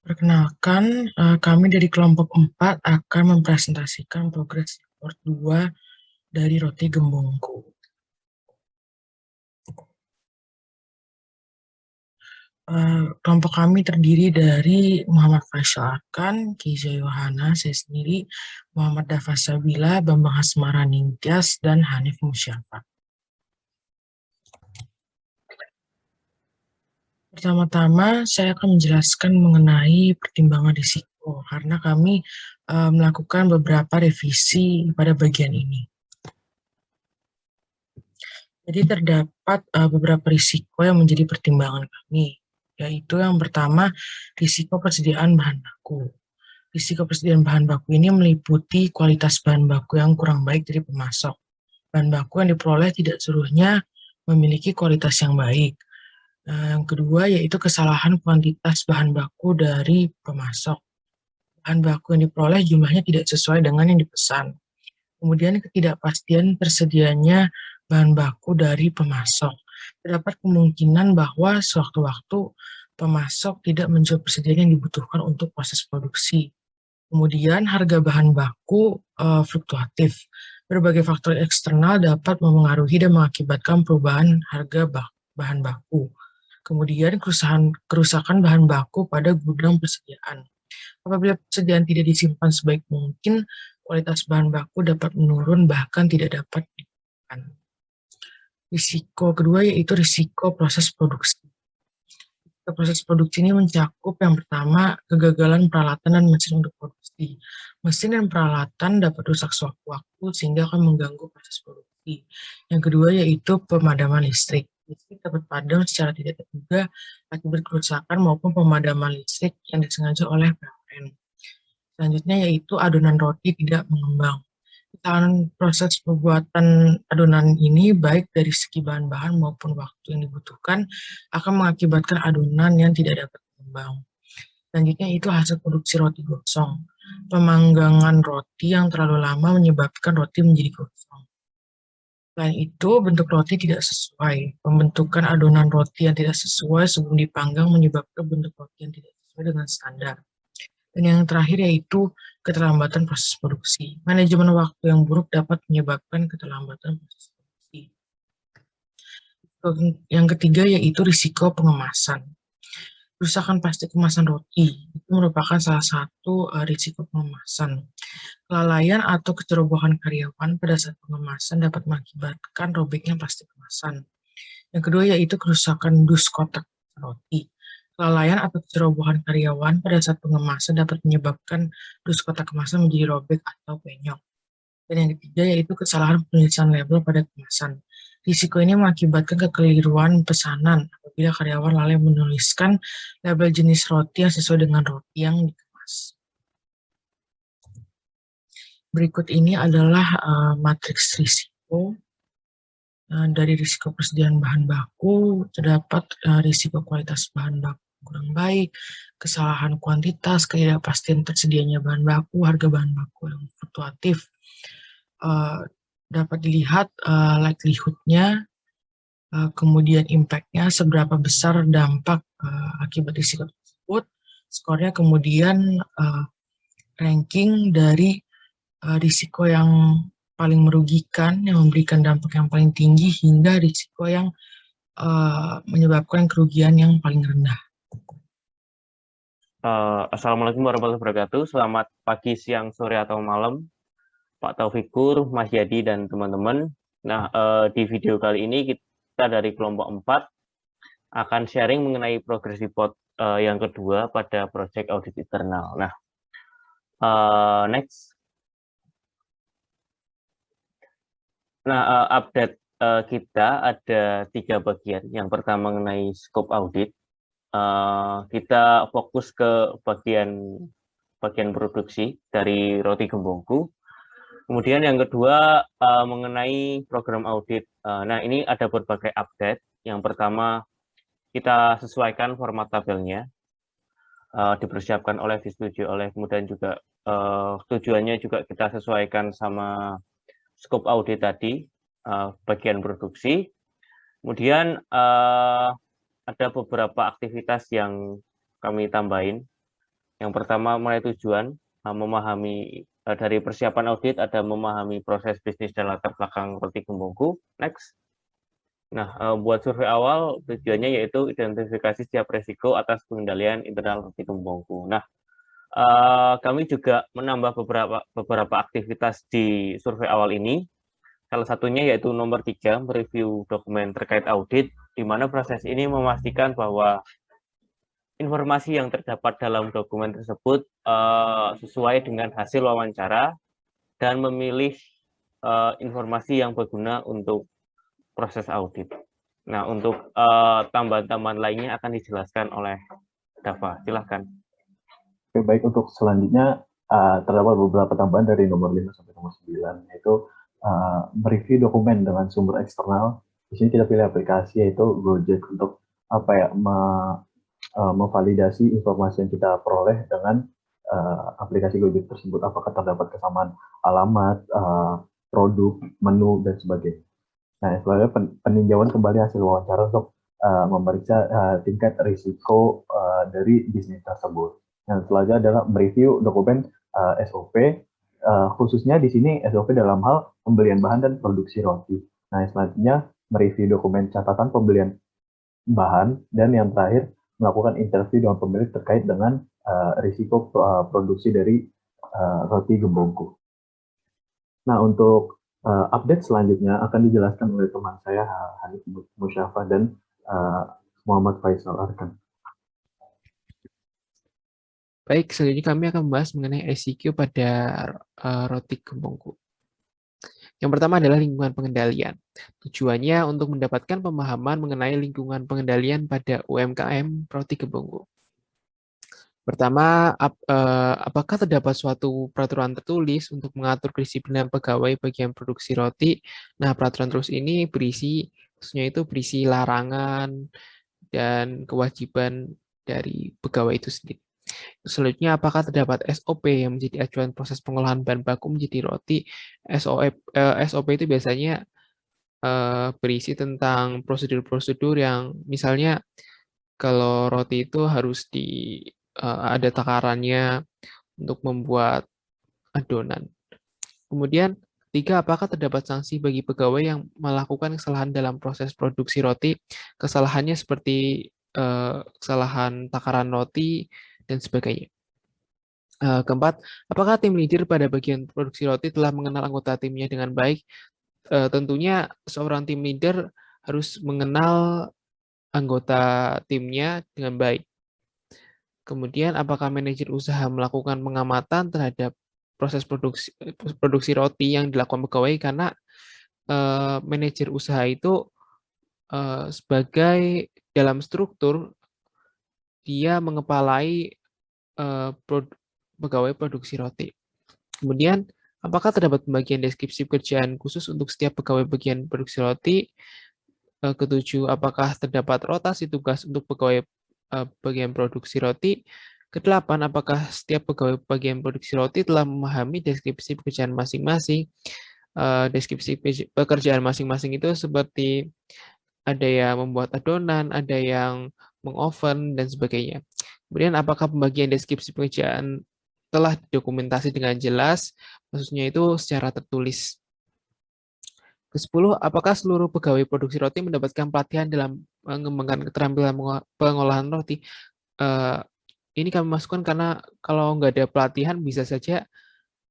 Perkenalkan, kami dari kelompok 4 akan mempresentasikan progres report 2 dari Roti Gembongku. Kelompok kami terdiri dari Muhammad Faisal Arkan, Kiza Yohana, saya sendiri, Muhammad Dafa Sabila, Bambang Hasmara Ningtyas, dan Hanif Musyafa. Pertama-tama, saya akan menjelaskan mengenai pertimbangan risiko, karena kami melakukan beberapa revisi pada bagian ini. Jadi terdapat beberapa risiko yang menjadi pertimbangan kami, yaitu yang pertama, risiko persediaan bahan baku. Risiko persediaan bahan baku ini meliputi kualitas bahan baku yang kurang baik dari pemasok. Bahan baku yang diperoleh tidak seluruhnya memiliki kualitas yang baik. Yang kedua yaitu kesalahan kuantitas bahan baku dari pemasok. Bahan baku yang diperoleh jumlahnya tidak sesuai dengan yang dipesan. Kemudian ketidakpastian tersedianya bahan baku dari pemasok. Terdapat kemungkinan bahwa sewaktu-waktu pemasok tidak menjual persediaan yang dibutuhkan untuk proses produksi. Kemudian harga bahan baku fluktuatif. Berbagai faktor eksternal dapat memengaruhi dan mengakibatkan perubahan harga bahan baku. Kemudian kerusakan bahan baku pada gudang persediaan. Apabila persediaan tidak disimpan sebaik mungkin, kualitas bahan baku dapat menurun bahkan tidak dapat digunakan. Risiko kedua yaitu risiko proses produksi. Proses produksi ini mencakup yang pertama, kegagalan peralatan dan mesin untuk produksi. Mesin dan peralatan dapat rusak sewaktu-waktu sehingga akan mengganggu proses produksi. Yang kedua yaitu pemadaman listrik. Listrik dapat padam secara tidak terduga akibat kerusakan maupun pemadaman listrik yang disengaja oleh PLN. Selanjutnya yaitu adonan roti tidak mengembang. Kesalahan proses pembuatan adonan ini baik dari segi bahan-bahan maupun waktu yang dibutuhkan akan mengakibatkan adonan yang tidak dapat mengembang. Selanjutnya itu hasil produksi roti gosong. Pemanggangan roti yang terlalu lama menyebabkan roti menjadi gosong. Selain itu, bentuk roti tidak sesuai. Pembentukan adonan roti yang tidak sesuai sebelum dipanggang menyebabkan bentuk roti yang tidak sesuai dengan standar. Dan yang terakhir yaitu keterlambatan proses produksi. Manajemen waktu yang buruk dapat menyebabkan keterlambatan proses produksi. Yang ketiga yaitu risiko pengemasan. Kerusakan plastik kemasan roti itu merupakan salah satu risiko pengemasan. Kelalaian atau kecerobohan karyawan pada saat pengemasan dapat mengakibatkan robeknya plastik kemasan. Yang kedua yaitu kerusakan dus kotak roti. Kelalaian atau kecerobohan karyawan pada saat pengemasan dapat menyebabkan dus kotak kemasan menjadi robek atau penyok. Dan yang ketiga yaitu kesalahan penulisan label pada kemasan. Risiko ini mengakibatkan kekeliruan pesanan apabila karyawan lalai menuliskan label jenis roti yang sesuai dengan roti yang dikemas. Berikut ini adalah matriks risiko. Dari risiko persediaan bahan baku, terdapat risiko kualitas bahan baku kurang baik, kesalahan kuantitas, ketidakpastian tersedianya bahan baku, harga bahan baku yang fluktuatif. Dapat dilihat likelihood-nya, kemudian impact-nya, seberapa besar dampak akibat risiko tersebut, skornya, kemudian ranking dari risiko yang paling merugikan, yang memberikan dampak yang paling tinggi, hingga risiko yang menyebabkan kerugian yang paling rendah. Assalamualaikum warahmatullahi wabarakatuh. Selamat pagi, siang, sore, atau malam, Pak Taufikur, Mas Yadi, dan teman-teman. Nah, di video kali ini kita dari kelompok 4 akan sharing mengenai progress report yang kedua pada proyek audit internal. Nah, next. Nah, update kita ada 3 bagian. Yang pertama mengenai scope audit. Kita fokus ke bagian produksi dari roti gembongku. Kemudian yang kedua mengenai program audit. Nah, ini ada berbagai update. Yang pertama, kita sesuaikan format tabelnya, dipersiapkan oleh, disetujui oleh, kemudian juga tujuannya juga kita sesuaikan sama scope audit tadi, bagian produksi. Kemudian ada beberapa aktivitas yang kami tambahin. Yang pertama mulai tujuan, memahami dari persiapan audit ada memahami proses bisnis dan latar belakang roti gembongku. Next. Nah, buat survei awal tujuannya yaitu identifikasi setiap resiko atas pengendalian internal roti gembongku. Nah, kami juga menambah beberapa aktivitas di survei awal ini. Salah satunya yaitu nomor 3, mereview dokumen terkait audit, di mana proses ini memastikan bahwa informasi yang terdapat dalam dokumen tersebut sesuai dengan hasil wawancara dan memilih informasi yang berguna untuk proses audit. Nah, untuk tambahan-tambahan lainnya akan dijelaskan oleh Dava. Silahkan. Oke, baik, untuk selanjutnya terdapat beberapa tambahan dari nomor 5 sampai nomor 9, yaitu mereview dokumen dengan sumber eksternal. Di sini kita pilih aplikasi yaitu Gojek untuk memvalidasi informasi yang kita peroleh dengan aplikasi Gojek tersebut, apakah terdapat kesamaan alamat, produk, menu, dan sebagainya. Nah, selanjutnya peninjauan kembali hasil wawancara untuk memeriksa tingkat risiko dari bisnis tersebut. Yang selanjutnya adalah mereview dokumen SOP, khususnya di sini SOP dalam hal pembelian bahan dan produksi roti. Nah, selanjutnya mereview dokumen catatan pembelian bahan, dan yang terakhir melakukan interview dengan pemilik terkait dengan risiko produksi dari roti gembongku. Nah, untuk update selanjutnya akan dijelaskan oleh teman saya Hanif Musyafa dan Muhammad Faisal Arkan. Baik, selanjutnya kami akan membahas mengenai SEQ pada roti gembongku. Yang pertama adalah lingkungan pengendalian. Tujuannya untuk mendapatkan pemahaman mengenai lingkungan pengendalian pada UMKM roti gembongku. Pertama, apakah terdapat suatu peraturan tertulis untuk mengatur kedisiplinan pegawai bagian produksi roti? Nah, peraturan tertulis ini khususnya itu berisi larangan dan kewajiban dari pegawai itu sendiri. Selanjutnya, apakah terdapat SOP yang menjadi acuan proses pengolahan bahan baku menjadi roti? SOP itu biasanya berisi tentang prosedur-prosedur yang misalnya kalau roti itu harus ada takarannya untuk membuat adonan. Kemudian, 3, apakah terdapat sanksi bagi pegawai yang melakukan kesalahan dalam proses produksi roti? Kesalahannya seperti kesalahan takaran roti dan sebagainya. Keempat, apakah tim leader pada bagian produksi roti telah mengenal anggota timnya dengan baik? Tentunya seorang tim leader harus mengenal anggota timnya dengan baik. Kemudian, apakah manajer usaha melakukan pengamatan terhadap proses produksi roti yang dilakukan pegawai? Karena manajer usaha itu sebagai dalam struktur dia mengepalai pegawai produksi roti. Kemudian, apakah terdapat pembagian deskripsi pekerjaan khusus untuk setiap pegawai bagian produksi roti? Ketujuh, apakah terdapat rotasi tugas untuk pegawai bagian produksi roti? Kedelapan, apakah setiap pegawai bagian produksi roti telah memahami deskripsi pekerjaan masing-masing? Deskripsi pekerjaan masing-masing itu seperti ada yang membuat adonan, ada yang mengoven, dan sebagainya. Kemudian, apakah pembagian deskripsi pekerjaan telah didokumentasi dengan jelas, maksudnya itu secara tertulis. Ke-10, apakah seluruh pegawai produksi roti mendapatkan pelatihan dalam mengembangkan keterampilan pengolahan roti? Ini kami masukkan karena kalau nggak ada pelatihan bisa saja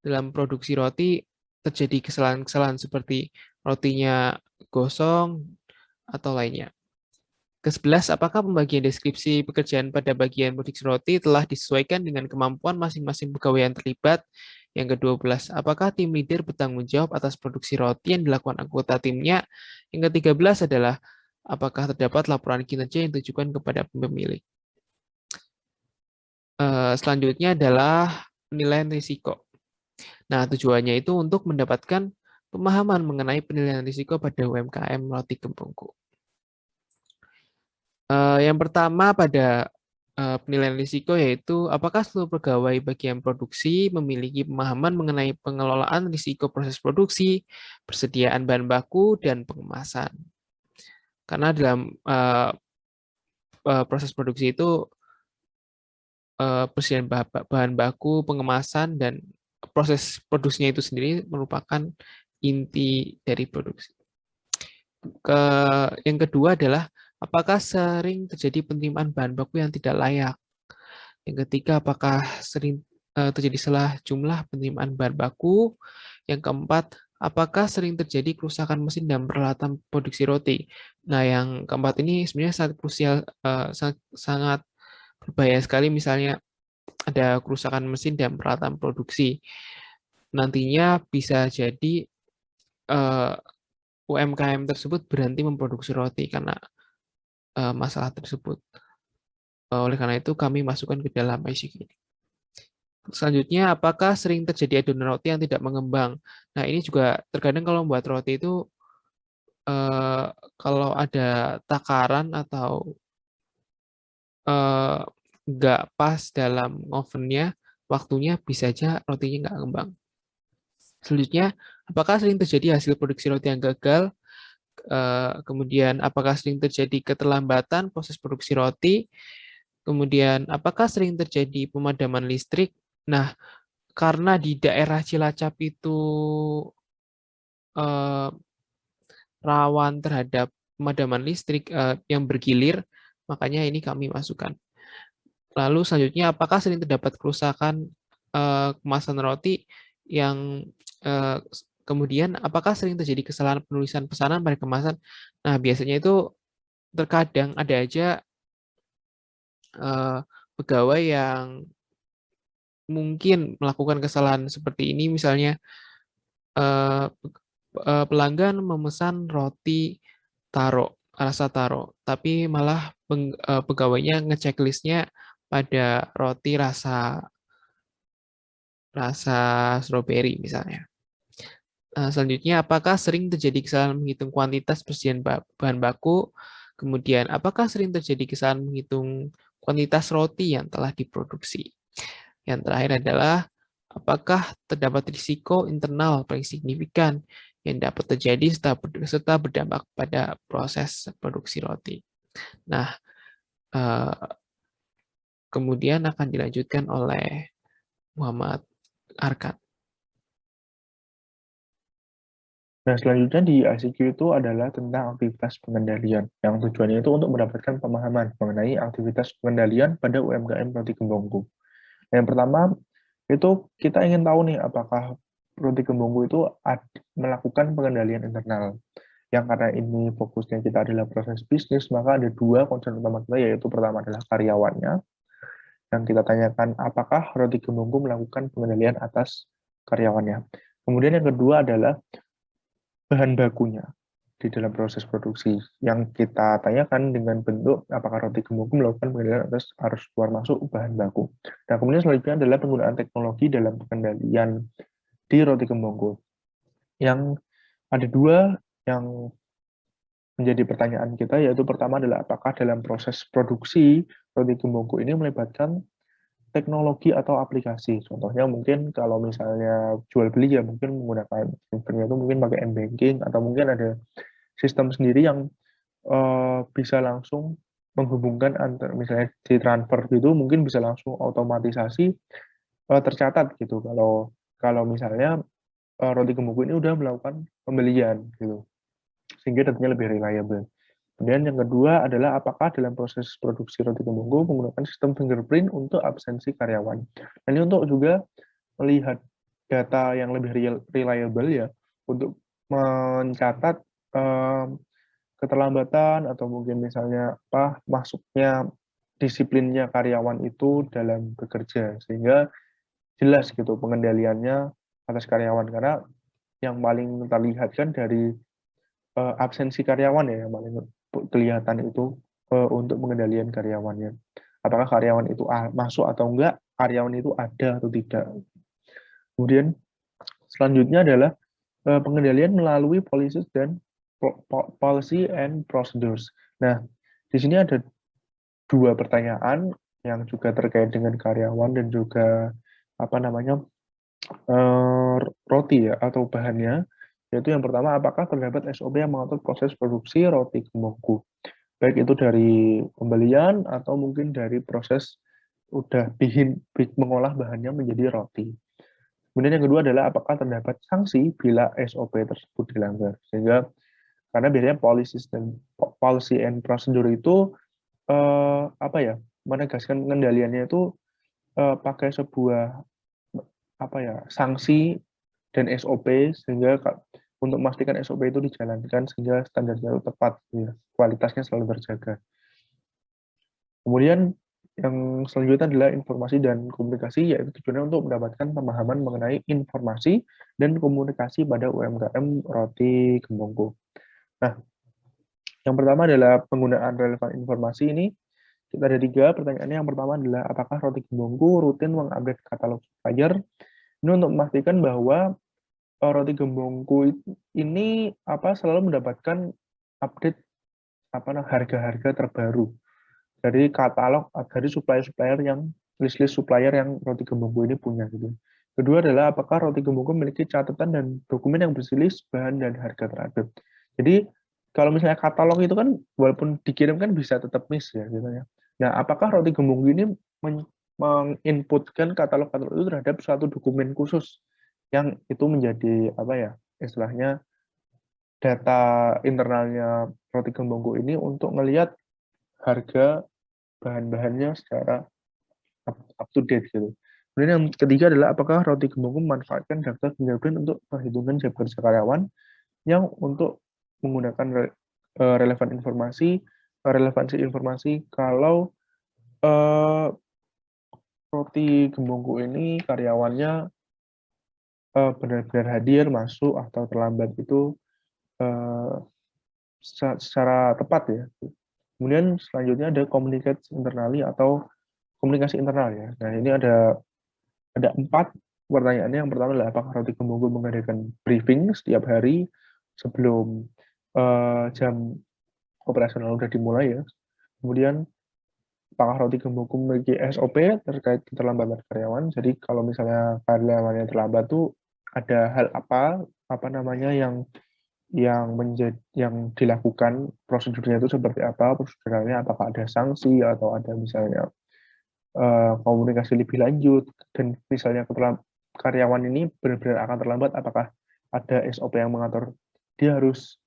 dalam produksi roti terjadi kesalahan-kesalahan seperti rotinya gosong atau lainnya. Ke-11, apakah pembagian deskripsi pekerjaan pada bagian produksi roti telah disesuaikan dengan kemampuan masing-masing pegawai yang terlibat? Yang ke-12, apakah tim leader bertanggung jawab atas produksi roti yang dilakukan anggota timnya? Yang ke-13 adalah, apakah terdapat laporan kinerja yang ditujukan kepada pemilik? Selanjutnya adalah penilaian risiko. Nah, tujuannya itu untuk mendapatkan pemahaman mengenai penilaian risiko pada UMKM roti gembongku. Yang pertama pada penilaian risiko yaitu apakah seluruh pegawai bagian produksi memiliki pemahaman mengenai pengelolaan risiko proses produksi, persediaan bahan baku, dan pengemasan. Karena dalam proses produksi itu persediaan bahan baku, pengemasan, dan proses produksinya itu sendiri merupakan inti dari produksi. Yang kedua adalah apakah sering terjadi penerimaan bahan baku yang tidak layak. Yang ketiga, apakah sering terjadi salah jumlah penerimaan bahan baku. Yang keempat, apakah sering terjadi kerusakan mesin dan peralatan produksi roti. Nah, yang keempat ini sebenarnya sangat krusial, sangat berbahaya sekali, misalnya ada kerusakan mesin dan peralatan produksi. Nantinya bisa jadi UMKM tersebut berhenti memproduksi roti karena masalah tersebut. Oleh karena itu, kami masukkan ke dalam ICQ ini. Selanjutnya, apakah sering terjadi adonan roti yang tidak mengembang? Nah, ini juga terkadang kalau membuat roti itu, kalau ada takaran atau nggak pas dalam ovennya, waktunya bisa aja rotinya nggak ngembang. Selanjutnya, apakah sering terjadi hasil produksi roti yang gagal? Kemudian, apakah sering terjadi keterlambatan proses produksi roti? Kemudian, apakah sering terjadi pemadaman listrik? Nah, karena di daerah Cilacap itu rawan terhadap pemadaman listrik yang bergilir, makanya ini kami masukkan. Lalu selanjutnya, apakah sering terdapat kerusakan kemasan roti yang kemudian apakah sering terjadi kesalahan penulisan pesanan pada kemasan? Nah, biasanya itu terkadang ada aja pegawai yang mungkin melakukan kesalahan seperti ini, misalnya pelanggan memesan roti rasa taro, tapi malah pegawainya ngecek listnya pada roti rasa stroberi misalnya. Selanjutnya, apakah sering terjadi kesalahan menghitung kuantitas persediaan bahan baku? Kemudian, apakah sering terjadi kesalahan menghitung kuantitas roti yang telah diproduksi? Yang terakhir adalah, apakah terdapat risiko internal paling signifikan yang dapat terjadi serta berdampak pada proses produksi roti? Nah, kemudian akan dilanjutkan oleh Muhammad Arkan. Nah, selanjutnya di ICQ itu adalah tentang aktivitas pengendalian, yang tujuannya itu untuk mendapatkan pemahaman mengenai aktivitas pengendalian pada UMKM Roti Gembongku. Yang pertama, itu kita ingin tahu nih, apakah Roti Gembongku itu melakukan pengendalian internal. Yang karena ini fokusnya kita adalah proses bisnis, maka ada dua concern utama kita, yaitu pertama adalah karyawannya, yang kita tanyakan apakah Roti Gembongku melakukan pengendalian atas karyawannya. Kemudian yang kedua adalah bahan bakunya di dalam proses produksi, yang kita tanyakan dengan bentuk apakah Roti Gembongku melakukan pengendalian atas arus keluar masuk bahan baku. Nah, kemudian selanjutnya adalah penggunaan teknologi dalam pengendalian di Roti Gembongku. Yang ada dua yang menjadi pertanyaan kita, yaitu pertama adalah apakah dalam proses produksi Roti Gembongku ini melibatkan teknologi atau aplikasi. Contohnya mungkin kalau misalnya jual beli ya mungkin menggunakan servernya itu mungkin pakai m-banking, atau mungkin ada sistem sendiri yang bisa langsung menghubungkan antar, misalnya di transfer gitu mungkin bisa langsung otomatisasi tercatat gitu kalau misalnya Roti Gembongku ini udah melakukan pembelian gitu, sehingga tentunya lebih reliable. Kemudian yang kedua adalah apakah dalam proses produksi Roti Gembongku menggunakan sistem fingerprint untuk absensi karyawan. Dan ini untuk juga melihat data yang lebih reliable ya, untuk mencatat keterlambatan atau mungkin misalnya masuknya disiplinnya karyawan itu dalam bekerja, sehingga jelas gitu pengendaliannya atas karyawan, karena yang paling terlihat kan dari absensi karyawan ya, yang paling kelihatan itu untuk pengendalian karyawannya. Apakah karyawan itu masuk atau enggak, karyawan itu ada atau tidak. Kemudian selanjutnya adalah pengendalian melalui policies dan policy and procedures. Nah, di sini ada dua pertanyaan yang juga terkait dengan karyawan dan juga roti ya atau bahannya. Yaitu yang pertama, apakah terdapat SOP yang mengatur proses produksi Roti Gembongku, baik itu dari pembelian atau mungkin dari proses udah mengolah bahannya menjadi roti. Kemudian yang kedua adalah apakah terdapat sanksi bila SOP tersebut dilanggar. Sehingga karena biasanya policy and procedure itu apa ya, menegaskan pengendaliannya itu pakai sebuah apa ya, sanksi dan SOP, sehingga untuk memastikan SOP itu dijalankan sehingga standarnya itu tepat, ya, kualitasnya selalu terjaga. Kemudian yang selanjutnya adalah informasi dan komunikasi, yaitu tujuannya untuk mendapatkan pemahaman mengenai informasi dan komunikasi pada UMKM roti Gembongko. Nah, yang pertama adalah penggunaan relevan informasi ini. Kita ada 3 pertanyaannya. Yang pertama adalah apakah roti Gembongko rutin mengupdate katalog supplier? Ini untuk memastikan bahwa roti Gembongko ini selalu mendapatkan update harga-harga terbaru dari katalog, dari supplier-supplier yang list-list supplier yang roti Gembongko ini punya gitu. Kedua adalah apakah roti Gembongko memiliki catatan dan dokumen yang berisi list bahan dan harga terupdate. Jadi kalau misalnya katalog itu kan walaupun dikirim kan bisa tetap miss ya gitu ya. Nah, apakah roti Gembongko ini menginputkan katalog-katalog itu terhadap suatu dokumen khusus yang itu menjadi istilahnya data internalnya roti Gembongko ini untuk melihat harga bahan-bahannya secara up to date gitu. Kemudian yang ketiga adalah apakah roti Gembongko memanfaatkan daftar fingerprint untuk perhitungan jam kerja karyawan yang untuk menggunakan relevansi informasi kalau roti Gembongko ini karyawannya benar-benar hadir, masuk atau terlambat itu secara tepat ya. Kemudian selanjutnya ada komunikasi internal ya. Nah, ini ada 4 pertanyaannya. Yang pertama adalah apakah roti Gembongko mengadakan briefing setiap hari sebelum jam operasional sudah dimulai ya. Kemudian apakah roti Gembongko memiliki SOP terkait keterlambatan karyawan. Jadi kalau misalnya karyawannya terlambat tuh ada hal yang dilakukan, prosedurnya itu seperti apa, prosedurnya apakah ada sanksi atau ada misalnya komunikasi lebih lanjut, dan misalnya karyawan ini benar-benar akan terlambat, apakah ada SOP yang mengatur dia harus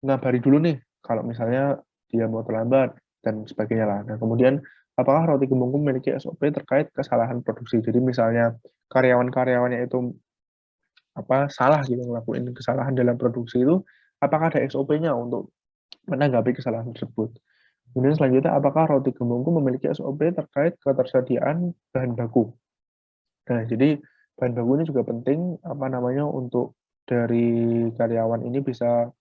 ngabari dulu nih kalau misalnya dia mau terlambat dan sebagainya lah. Nah, kemudian apakah roti Gembongko memiliki SOP terkait kesalahan produksi. Jadi misalnya karyawan-karyawannya itu salah gitu ngelakuin kesalahan dalam produksi itu, apakah ada SOP-nya untuk menanggapi kesalahan tersebut. Kemudian selanjutnya, apakah roti Gembongko memiliki SOP terkait ketersediaan bahan baku. Nah, jadi bahan baku ini juga penting untuk dari karyawan ini bisa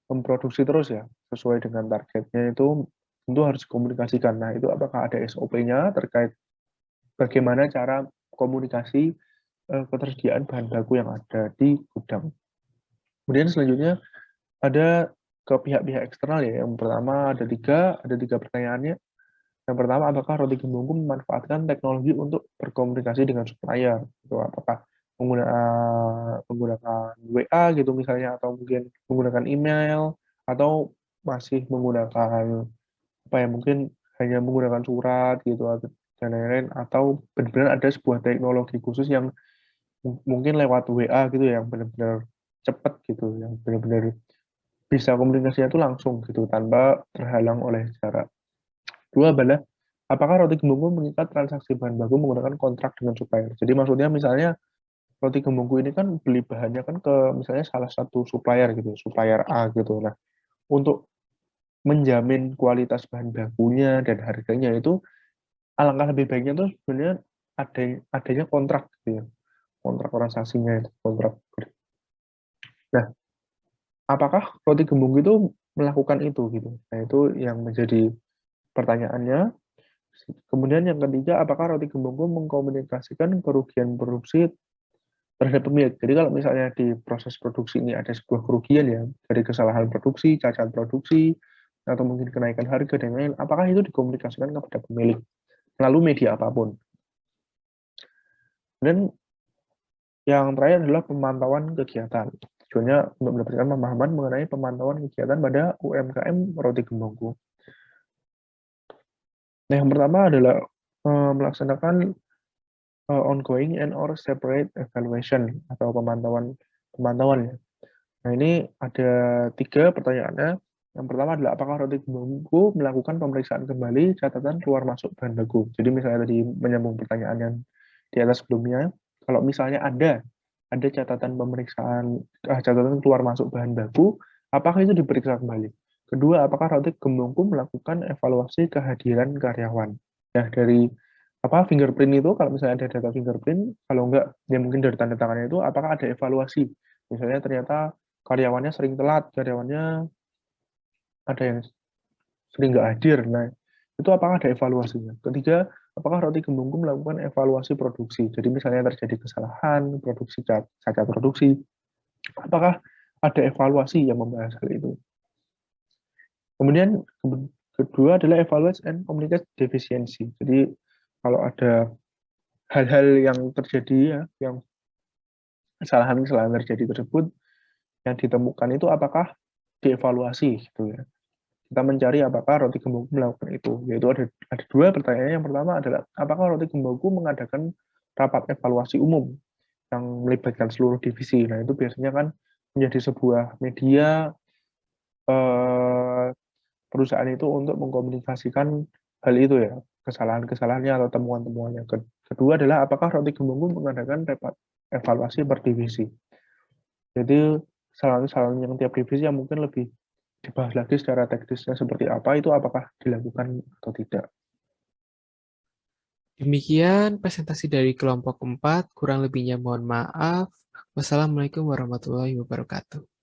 memproduksi terus ya sesuai dengan targetnya, itu tentu harus dikomunikasikan. Nah, itu apakah ada SOP-nya terkait bagaimana cara komunikasi ketersediaan bahan baku yang ada di gudang. Kemudian selanjutnya ada ke pihak-pihak eksternal ya. Yang pertama ada tiga pertanyaannya. Yang pertama, apakah roti Gembongko memanfaatkan teknologi untuk berkomunikasi dengan supplier? Itu apakah menggunakan WA gitu misalnya, atau mungkin menggunakan email, atau masih menggunakan mungkin hanya menggunakan surat gitu dan lain-lain, atau benar-benar ada sebuah teknologi khusus yang mungkin lewat WA gitu yang benar-benar cepat gitu, yang benar-benar bisa komunikasinya itu langsung gitu tanpa terhalang oleh jarak. Dua adalah apakah roti Gembongko mengikat transaksi bahan baku menggunakan kontrak dengan supplier. Jadi maksudnya misalnya roti Gembongko ini kan beli bahannya kan ke misalnya salah satu supplier gitu, supplier A gitu. Nah, untuk menjamin kualitas bahan bakunya dan harganya itu alangkah lebih baiknya tuh sebenarnya adanya kontrak gitu ya. Kontrak transaksinya itu, kontrak. Nah, apakah roti Gembongko itu melakukan itu gitu? Nah, itu yang menjadi pertanyaannya. Kemudian yang ketiga, apakah roti Gembongko mengkomunikasikan kerugian produksi terhadap pemilik? Jadi kalau misalnya di proses produksi ini ada sebuah kerugian ya, dari kesalahan produksi, cacat produksi, atau mungkin kenaikan harga dan lain-lain, apakah itu dikomunikasikan kepada pemilik melalui media apapun? Dan yang terakhir adalah pemantauan kegiatan. Tujuannya untuk mendapatkan pemahaman mengenai pemantauan kegiatan pada UMKM roti Gembongko. Nah, yang pertama adalah melaksanakan ongoing and or separate evaluation atau pemantauan ya. Nah, ini ada 3 pertanyaannya. Yang pertama adalah apakah Roti Gembongku melakukan pemeriksaan kembali catatan keluar masuk bahan baku. Jadi misalnya tadi menyambung pertanyaan yang di atas sebelumnya, kalau misalnya ada catatan pemeriksaan catatan keluar masuk bahan baku, apakah itu diperiksa kembali? Kedua, apakah Roti Gembongku melakukan evaluasi kehadiran karyawan? Ya, dari fingerprint itu, kalau misalnya ada data fingerprint, kalau enggak ya mungkin dari tanda tangannya itu, apakah ada evaluasi? Misalnya ternyata karyawannya sering telat, karyawannya ada yang sering nggak hadir. Nah, itu apakah ada evaluasinya? Ketiga, apakah Roti Gembongku melakukan evaluasi produksi? Jadi misalnya terjadi kesalahan, cacat produksi, apakah ada evaluasi yang membahas hal itu? Kemudian kedua adalah evaluate and communicate deficiency. Jadi kalau ada hal-hal yang terjadi ya, yang kesalahan-kesalahan terjadi tersebut yang ditemukan itu apakah dievaluasi gitu ya. Kita mencari apakah Roti Gembongku melakukan itu. Yaitu ada 2 pertanyaan. Yang pertama adalah apakah Roti Gembongku mengadakan rapat evaluasi umum yang melibatkan seluruh divisi. Nah, itu biasanya kan menjadi sebuah media perusahaan itu untuk mengkomunikasikan hal itu ya, kesalahan-kesalahannya atau temuan-temuannya. Kedua adalah apakah Roti Gembongku mengadakan rapat evaluasi per divisi. Jadi kesalahan-kesalahan yang tiap divisi yang mungkin lebih dibahas lagi secara teknisnya seperti apa, itu apakah dilakukan atau tidak. Demikian presentasi dari kelompok 4, kurang lebihnya mohon maaf. Wassalamualaikum warahmatullahi wabarakatuh.